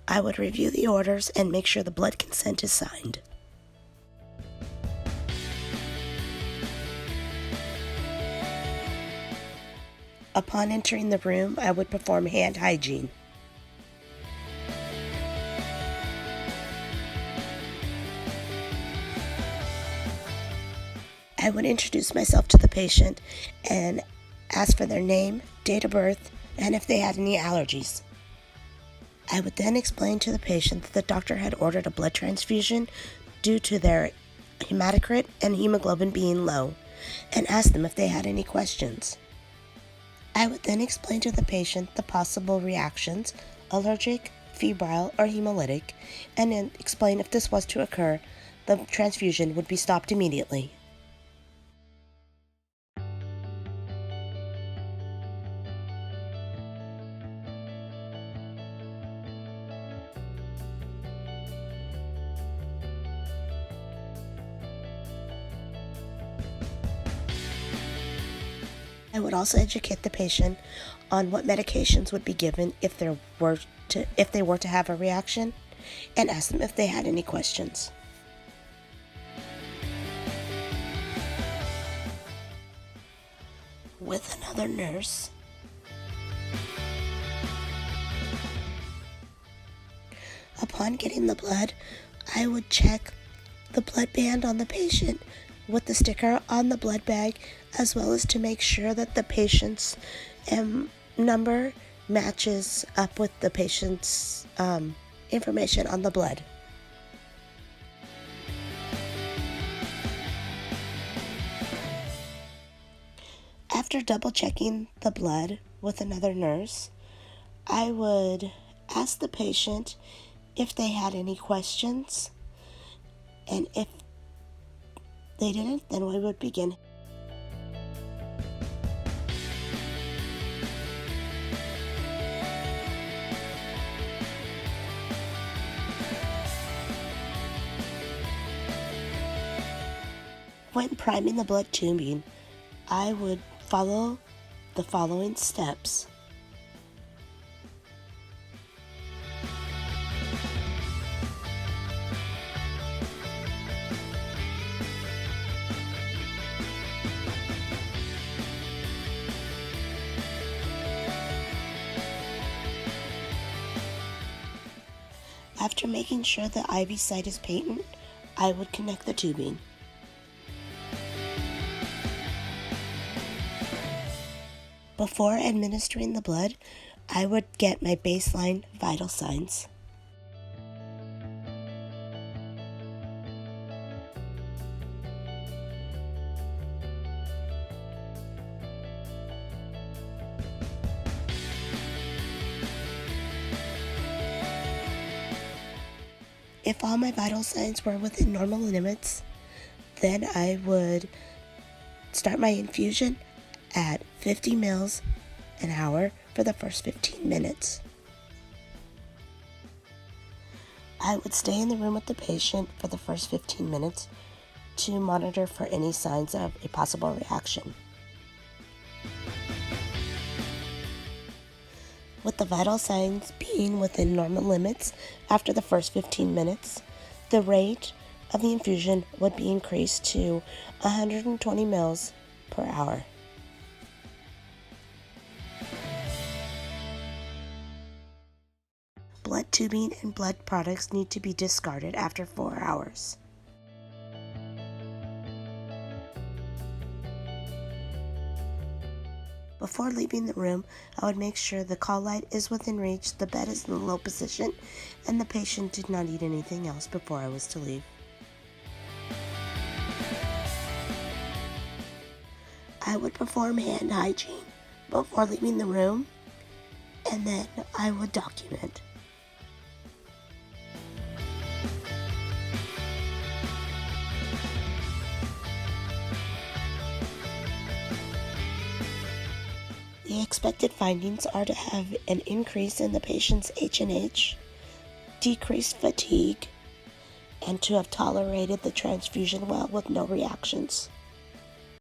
I would review the orders and make sure the blood consent is signed. Upon entering the room, I would perform hand hygiene. I would introduce myself to the patient and ask for their name, date of birth, and if they had any allergies. I would then explain to the patient that the doctor had ordered a blood transfusion due to their hematocrit and hemoglobin being low, and ask them if they had any questions. I would then explain to the patient the possible reactions, allergic, febrile, or hemolytic, and then explain if this was to occur, the transfusion would be stopped immediately. I would also educate the patient on what medications would be given if they were to have a reaction, and ask them if they had any questions. With another nurse, upon getting the blood, I would check the blood band on the patient with the sticker on the blood bag, as well as to make sure that the patient's number matches up with the patient's information on the blood. After double checking the blood with another nurse, I would ask the patient if they had any questions, and if they didn't, then we would begin. When priming the blood tubing, I would follow the following steps. After making sure the IV site is patent, I would connect the tubing. Before administering the blood, I would get my baseline vital signs. If all my vital signs were within normal limits, then I would start my infusion at 50 mils an hour for the first 15 minutes. I would stay in the room with the patient for the first 15 minutes to monitor for any signs of a possible reaction. With the vital signs being within normal limits after the first 15 minutes, the rate of the infusion would be increased to 120 mils per hour. Blood tubing and blood products need to be discarded after 4 hours. Before leaving the room, I would make sure the call light is within reach, the bed is in the low position, and the patient did not eat anything else before I was to leave. I would perform hand hygiene before leaving the room, and then I would document. The expected findings are to have an increase in the patient's H&H, decreased fatigue, and to have tolerated the transfusion well with no reactions.